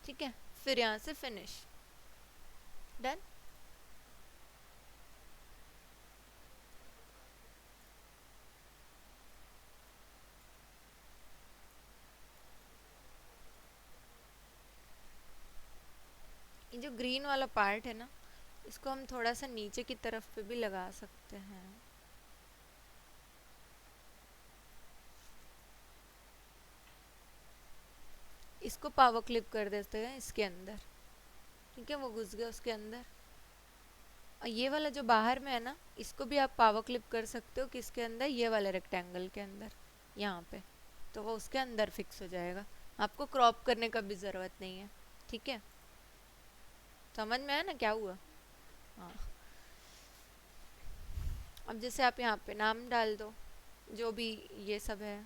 ठीक है। फिर यहाँ से फिनिश, डन। ये जो ग्रीन वाला पार्ट है ना, इसको हम थोड़ा सा नीचे की तरफ पे भी लगा सकते हैं। इसको पावर क्लिप कर देते हैं इसके अंदर, ठीक है, वो घुस गया उसके अंदर। और ये वाला जो बाहर में है ना, इसको भी आप पावर क्लिप कर सकते हो किसके अंदर, ये वाले रेक्टेंगल के अंदर, यहाँ पे, तो वो उसके अंदर फिक्स हो जाएगा। आपको क्रॉप करने का भी ज़रूरत नहीं है, ठीक है। समझ में आया ना क्या हुआ? हाँ। अब जैसे आप यहाँ पे नाम डाल दो, जो भी ये सब है,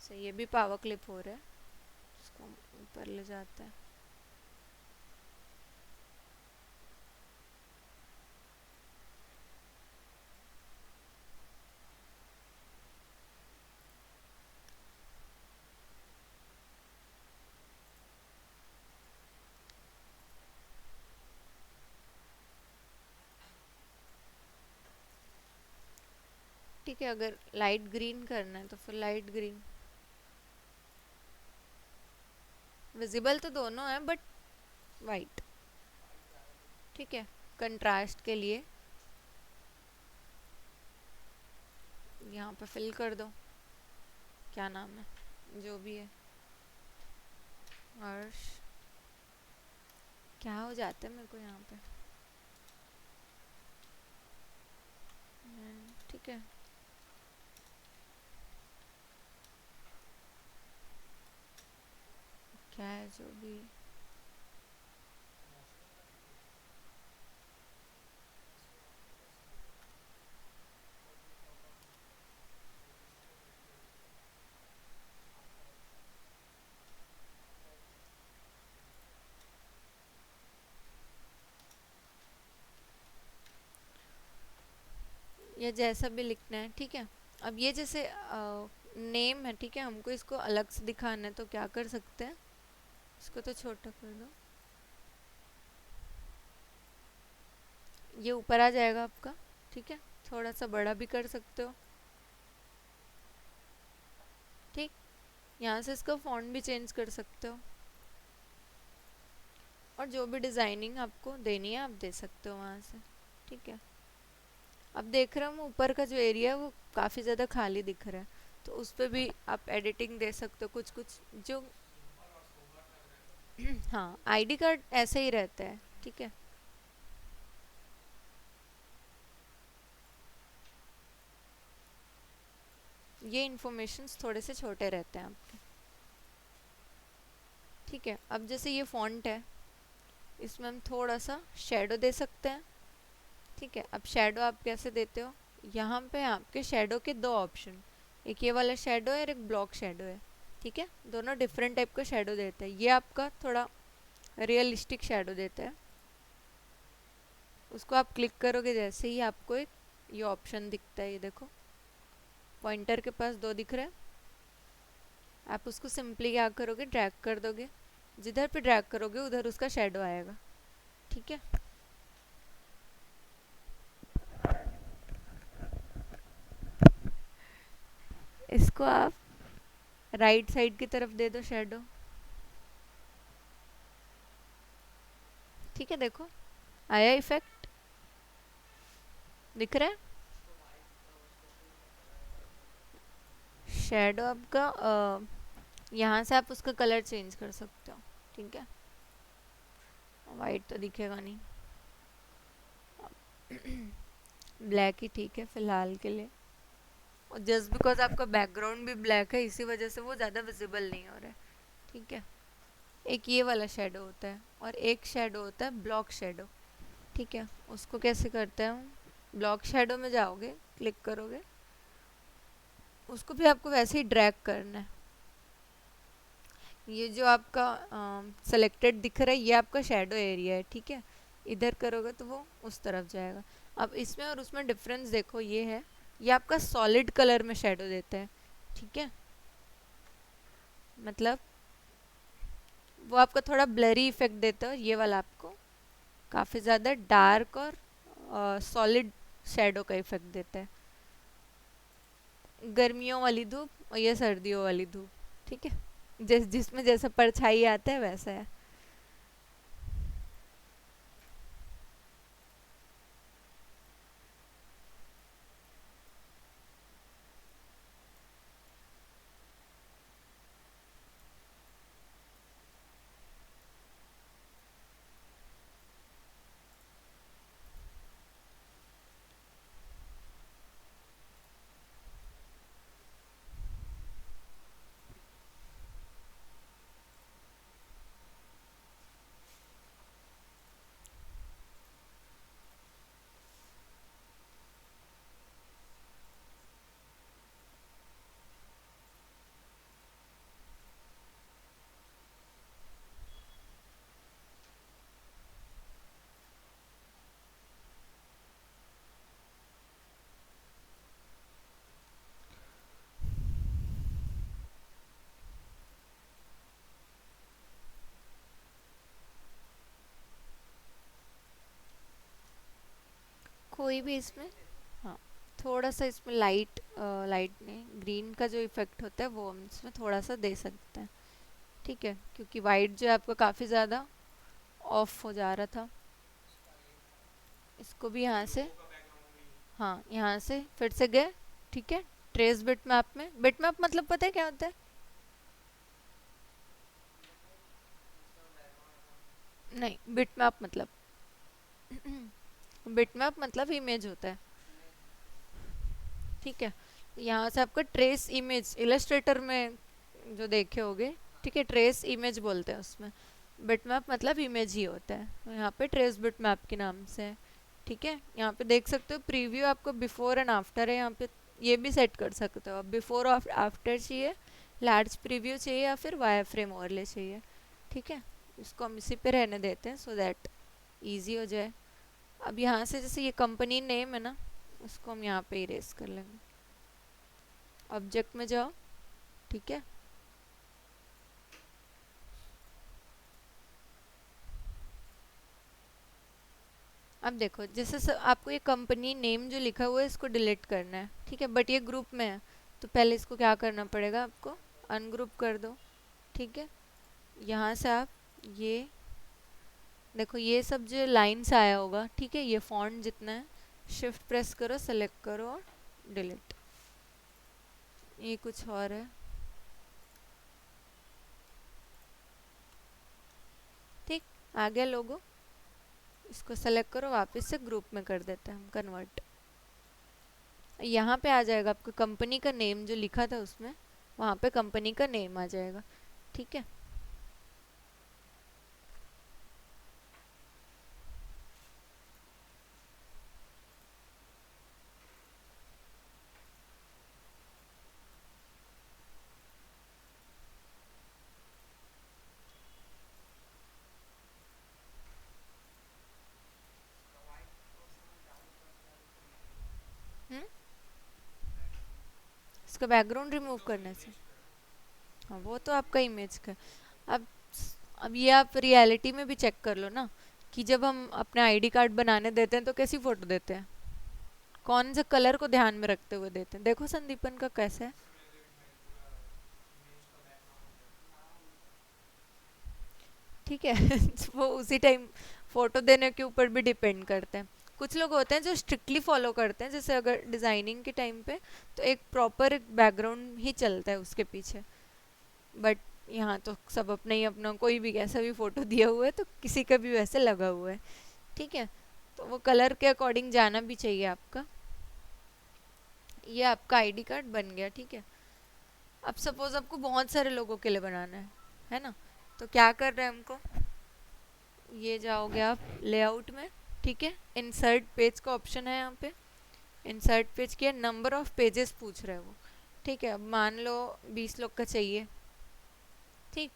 से ये भी पावर क्लिप हो रहा है, इसको ऊपर ले जाते हैं। ठीक है, अगर लाइट ग्रीन करना है तो फिर लाइट ग्रीन, विजिबल तो दोनों है बट वाइट, ठीक है। कंट्रास्ट के लिए यहाँ पे फिल कर दो, क्या नाम है जो भी है, अर्श, क्या हो जाता है मेरे को यहाँ पे, ठीक है। क्या है जो भी, या जैसा भी लिखना है, ठीक है। अब ये जैसे नेम है, ठीक है, हमको इसको अलग से दिखाना है तो क्या कर सकते हैं, इसको तो छोटा कर दो, ये ऊपर आ जाएगा आपका, ठीक है। थोड़ा सा बड़ा भी कर सकते हो, ठीक। यहाँ से इसका फॉन्ट भी चेंज कर सकते हो, और जो भी डिज़ाइनिंग आपको देनी है आप दे सकते हो वहाँ से, ठीक है। अब देख रहा हूँ ऊपर का जो एरिया है वो काफ़ी ज़्यादा खाली दिख रहा है, तो उस पर भी आप एडिटिंग दे सकते हो कुछ कुछ जो हाँ, आईडी कार्ड ऐसे ही रहता है, ठीक है। ये इन्फॉर्मेशंस थोड़े से छोटे रहते हैं आपके, ठीक है। अब जैसे ये फॉन्ट है, इसमें हम थोड़ा सा शेडो दे सकते हैं, ठीक है। अब शेडो आप कैसे देते हो, यहाँ पे आपके शेडो के दो ऑप्शन, एक ये वाला शेडो है और एक ब्लॉक शेडो है, ठीक है। दोनों डिफरेंट टाइप का शेडो देता है, ये आपका थोड़ा रियलिस्टिक शेडो देता है। उसको आप क्लिक करोगे जैसे ही आपको एक ये ऑप्शन दिखता है, ये देखो पॉइंटर के पास दो दिख रहे हैं, आप उसको सिंपली क्या करोगे, ड्रैग कर दोगे, जिधर पे ड्रैग करोगे उधर उसका शेडो आएगा, ठीक है। इसको आप राइट साइड की तरफ दे दो शेडो, ठीक है। देखो आया इफेक्ट, दिख रहा है शेडो आपका। यहाँ से आप उसका कलर चेंज कर सकते हो, ठीक है। वाइट तो दिखेगा नहीं, ब्लैक ही ठीक है फिलहाल के लिए, और जस्ट बिकॉज आपका बैकग्राउंड भी ब्लैक है इसी वजह से वो ज़्यादा विजिबल नहीं हो रहा है, ठीक है। एक ये वाला शेडो होता है और एक शेडो होता है ब्लॉक शेडो, ठीक है। उसको कैसे करते हैं हम, ब्लॉक शेडो में जाओगे, क्लिक करोगे, उसको भी आपको वैसे ही ड्रैग करना है। ये जो आपका सेलेक्टेड दिख रहा है ये आपका शेडो एरिया है, ठीक है। इधर करोगे तो वो उस तरफ जाएगा। अब इसमें और उसमें डिफरेंस देखो, ये है ये आपका सॉलिड कलर में शेडो देता है, ठीक है। मतलब वो आपका थोड़ा ब्लरी इफेक्ट देता है, ये वाला आपको काफ़ी ज़्यादा डार्क और सॉलिड शेडो का इफेक्ट देता है। गर्मियों वाली धूप और ये सर्दियों वाली धूप, ठीक है। जिसमें जैसा परछाई आता है वैसा है। कोई भी इसमें, हाँ, थोड़ा सा इसमें लाइट लाइट नहीं, ग्रीन का जो इफेक्ट होता है वो हम इसमें थोड़ा सा दे सकते हैं, ठीक है। क्योंकि वाइट जो है आपका काफ़ी ज़्यादा ऑफ हो जा रहा था। इसको भी यहाँ से, हाँ, यहाँ से फिर से गए, ठीक है। ट्रेस बिटमैप में, बिटमैप मतलब पता है क्या होता है, नहीं बिटमैप मतलब बिटमैप मतलब इमेज होता है, ठीक है। यहाँ से आपका ट्रेस इमेज इलस्ट्रेटर में जो देखे होगे, ठीक है, ट्रेस इमेज बोलते हैं उसमें, बिटमैप मतलब इमेज ही होता है, तो यहाँ पे ट्रेस बिटमैप के नाम से है, ठीक है। यहाँ पे देख सकते हो प्रीव्यू आपको बिफोर एंड आफ्टर है, यहाँ पे ये भी सेट कर सकते हो, अब बिफोर और आफ्टर चाहिए, लार्ज प्रीव्यू चाहिए या फिर वायर फ्रेम ओवरले चाहिए, ठीक है। इसको हम इसी पे रहने देते हैं सो दैट ईजी हो जाए। अब यहाँ से जैसे ये कंपनी नेम है ना, उसको हम यहाँ पे इरेज कर लेंगे। ऑब्जेक्ट में जाओ, ठीक है। अब देखो जैसे आपको ये कंपनी नेम जो लिखा हुआ है इसको डिलीट करना है, ठीक है, बट ये ग्रुप में है, तो पहले इसको क्या करना पड़ेगा, आपको अनग्रुप कर दो, ठीक है। यहाँ से आप ये देखो ये सब जो लाइन्स आया होगा, ठीक है, ये फॉन्ट जितना है, शिफ्ट प्रेस करो, सेलेक्ट करो और डिलीट। ये कुछ और है, ठीक, आ गया लोगो। इसको सेलेक्ट करो, वापस से ग्रुप में कर देते हैं हम कन्वर्ट। यहाँ पे आ जाएगा आपको कंपनी का नेम जो लिखा था उसमें, वहाँ पे कंपनी का नेम आ जाएगा, ठीक है। हम्म, इसका बैकग्राउंड रिमूव करने से, हाँ वो तो आपका इमेज का। अब अब ये आप रियलिटी में भी चेक कर लो ना, कि जब हम अपने आईडी कार्ड बनाने देते हैं तो कैसी फोटो देते हैं, कौन से कलर को ध्यान में रखते हुए देते हैं। देखो संदीपन का कैसे है, ठीक है। वो उसी टाइम फोटो देने के ऊपर भी डिपेंड करते हैं। कुछ लोग होते हैं जो स्ट्रिक्टली फॉलो करते हैं, जैसे अगर डिज़ाइनिंग के टाइम पे तो एक प्रॉपर एक बैकग्राउंड ही चलता है उसके पीछे, बट यहाँ तो सब अपना ही अपना, कोई भी कैसा भी फोटो दिया हुआ है तो किसी का भी वैसे लगा हुआ है, ठीक है। तो वो कलर के अकॉर्डिंग जाना भी चाहिए आपका। ये आपका आईडी कार्ड बन गया, ठीक है। अब सपोज आपको बहुत सारे लोगों के लिए बनाना है ना, तो क्या कर रहे हैं हमको, ये जाओगे आप लेआउट में, ठीक है, इंसर्ट पेज का ऑप्शन है यहाँ पे, इंसर्ट पेज किया, नंबर ऑफ पेजेस पूछ रहे हैं वो, ठीक है। अब मान लो 20 लोग का चाहिए, ठीक।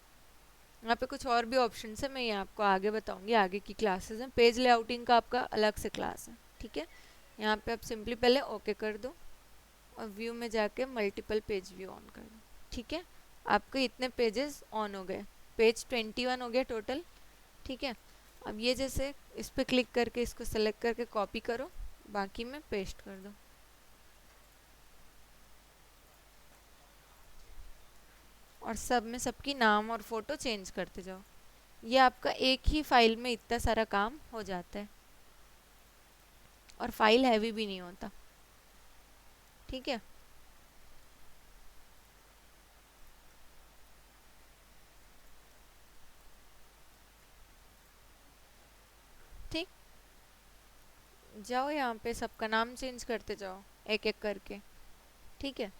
यहाँ पे कुछ और भी ऑप्शन है, मैं ये आपको आगे बताऊंगी, आगे की क्लासेस हैं। पेज लेआउटिंग का आपका अलग से क्लास है, ठीक है। यहाँ पे आप सिंपली पहले ओके कर दो और व्यू में जाके मल्टीपल पेज व्यू ऑन कर दो, ठीक है। आपके इतने पेजेस ऑन हो गए, पेज 21 हो गया टोटल, ठीक है। अब ये जैसे इस पर क्लिक करके इसको सेलेक्ट करके कॉपी करो, बाकी में पेस्ट कर दो, और सब में सबकी नाम और फोटो चेंज करते जाओ। ये आपका एक ही फाइल में इतना सारा काम हो जाता है, और फाइल हैवी भी नहीं होता, ठीक है। ठीक, जाओ यहाँ पे सबका नाम चेंज करते जाओ एक एक करके, ठीक है।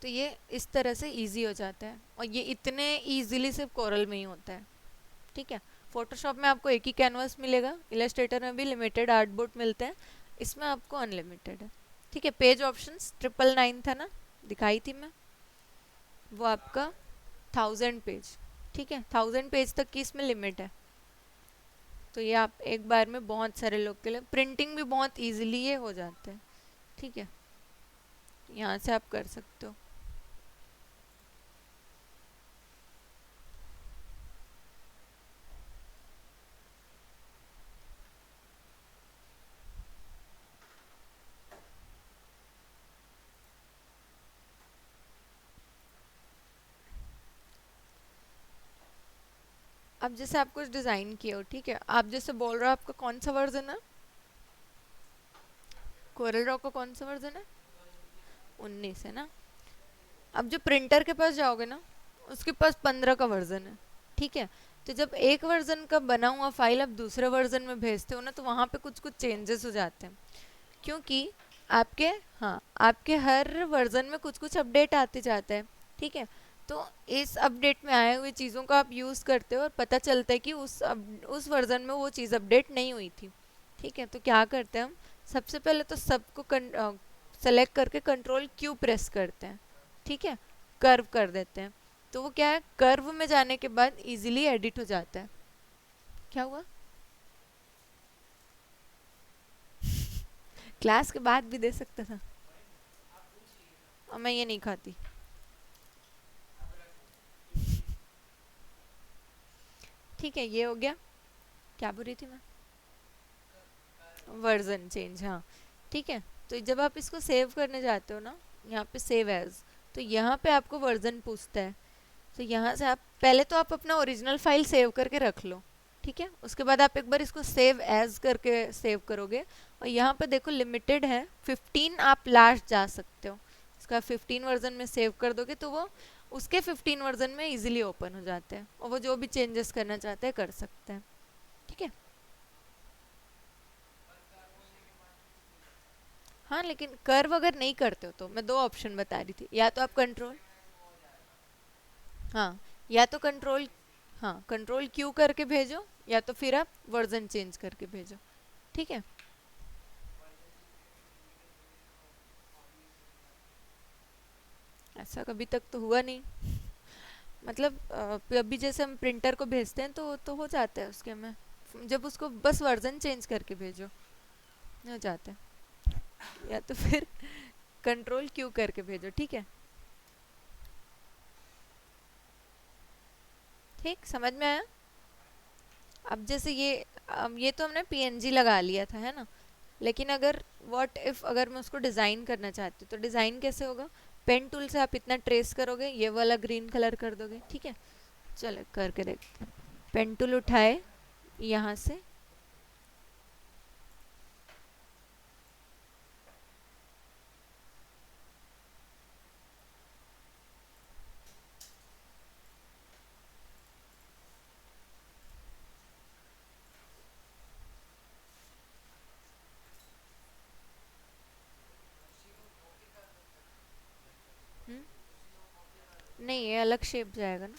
तो ये इस तरह से इजी हो जाता है, और ये इतने इजीली सिर्फ कोरल में ही होता है, ठीक है। फोटोशॉप में आपको एक ही कैनवास मिलेगा, इलस्ट्रेटर में भी लिमिटेड आर्टबोर्ड मिलते हैं, इसमें आपको अनलिमिटेड है, ठीक है। पेज ऑप्शंस 999 था ना, दिखाई थी मैं, वो आपका 1000 पेज, ठीक है, 1000 पेज तक की इसमें लिमिट है। तो ये आप एक बार में बहुत सारे लोग के लिए, प्रिंटिंग भी बहुत इजीली ये हो जाता है, ठीक है। यहाँ से आप कर सकते हो। अब जैसे आप कुछ डिज़ाइन किए हो, ठीक है, आप जैसे बोल रहे हो आपका कौन सा वर्जन है, कोरल ड्रॉ का कौन सा वर्जन है, 19 है ना। अब जो प्रिंटर के पास जाओगे ना, उसके पास 15 का वर्जन है, ठीक है। तो जब एक वर्जन का बना हुआ फाइल आप दूसरे वर्जन में भेजते हो ना, तो वहाँ पे कुछ कुछ चेंजेस हो जाते हैं, क्योंकि आपके, हाँ, आपके हर वर्जन में कुछ कुछ अपडेट आते जाता है, ठीक है। तो इस अपडेट में आए हुए चीज़ों का आप यूज़ करते हो और पता चलता है कि उस वर्जन में वो चीज़ अपडेट नहीं हुई थी, ठीक है। तो क्या करते हैं हम, सबसे पहले तो सबको सेलेक्ट करके कंट्रोल क्यू प्रेस करते हैं, ठीक है, कर्व कर देते हैं। तो वो क्या है, कर्व में जाने के बाद इजीली एडिट हो जाता है। क्या हुआ, क्लास के बाद भी दे सकता था, और मैं ये नहीं खाती। ठीक है, ये हो गया। क्या बोल रही थी मैं? वर्जन चेंज, हाँ। ठीक है, तो जब आप इसको सेव करने जाते हो ना, यहाँ पे सेव एज, तो यहाँ पे आपको वर्जन पूछता है। तो यहाँ से आप पहले तो आप अपना ओरिजिनल फाइल सेव करके रख लो, ठीक है। उसके बाद आप एक बार इसको सेव एज करके सेव करोगे, और यहाँ पे देखो लिमिटेड है 15, आप लास्ट जा सकते हो। इसका 15 वर्जन में सेव कर दोगे तो वो उसके 15 वर्जन में इजीली ओपन हो जाते हैं, और वो जो भी चेंजेस करना चाहते हैं कर सकते हैं, ठीक है। हाँ, लेकिन कर्व अगर नहीं करते हो तो मैं दो ऑप्शन बता रही थी, या तो आप कंट्रोल, हाँ, या तो कंट्रोल, हाँ कंट्रोल क्यू करके भेजो, या तो फिर आप वर्जन चेंज करके भेजो, ठीक है। ऐसा कभी तक तो हुआ नहीं, मतलब अभी जैसे हम प्रिंटर को भेजते हैं तो हो जाता है उसके में, जब उसको बस वर्जन चेंज करके भेजो हो जाता है, या तो फिर कंट्रोल क्यू करके भेजो, ठीक है। ठीक, समझ में आया? अब जैसे ये तो हमने पीएनजी लगा लिया था, है ना। लेकिन अगर व्हाट इफ अगर मैं उसको डिज़ाइन करना चाहती हूँ, तो डिज़ाइन कैसे होगा? पेन टूल से आप इतना ट्रेस करोगे, ये वाला ग्रीन कलर कर दोगे, ठीक है। चलो करके देखते हैं। पेन टूल उठाए यहाँ से, नहीं ये अलग शेप जाएगा ना।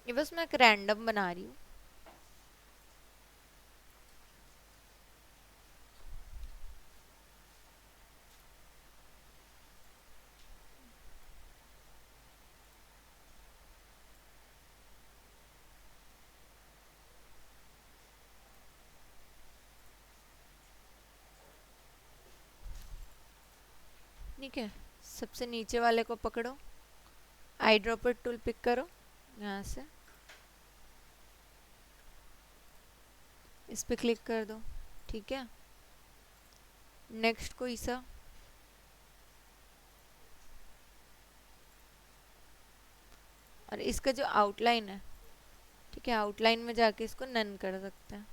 ये बस मैं एक रैंडम बना रही हूँ। ठीक है, सबसे नीचे वाले को पकड़ो, आई ड्रॉपर टूल पिक करो यहाँ से, इस पे क्लिक कर दो, ठीक है। नेक्स्ट कोई सा, और इसका जो आउटलाइन है, ठीक है, आउटलाइन में जाके इसको नन कर सकते हैं,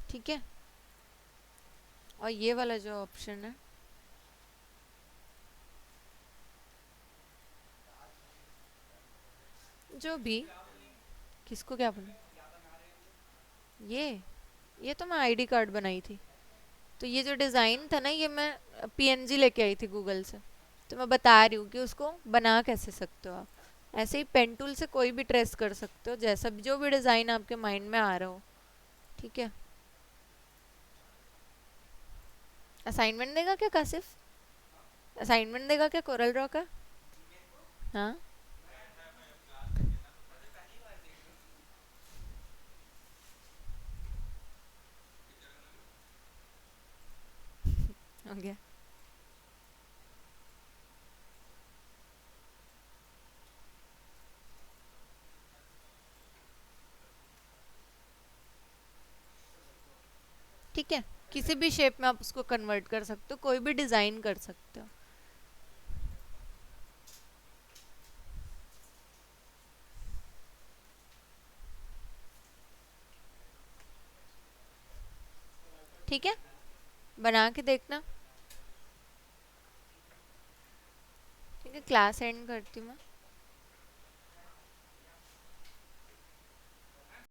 ठीक है। और ये वाला जो ऑप्शन है, जो भी, किसको क्या बोलूं, ये तो मैं आईडी कार्ड बनाई थी। तो ये जो डिज़ाइन था ना, ये मैं पीएनजी लेके आई थी गूगल से। तो मैं बता रही हूँ कि उसको बना कैसे सकते हो आप। ऐसे ही पेन टूल से कोई भी ट्रेस कर सकते हो, जैसा भी जो भी डिज़ाइन आपके माइंड में आ रहा हो, ठीक है। असाइनमेंट देगा क्या कासिफ? असाइनमेंट देगा क्या कोरल ड्रॉ का? हाँ। हो गया। ठीक है, किसी भी शेप में आप उसको कन्वर्ट कर सकते हो, कोई भी डिज़ाइन कर सकते हो। ठीक है, बना के देखना। ठीक है, क्लास एंड करती हूँ मैं।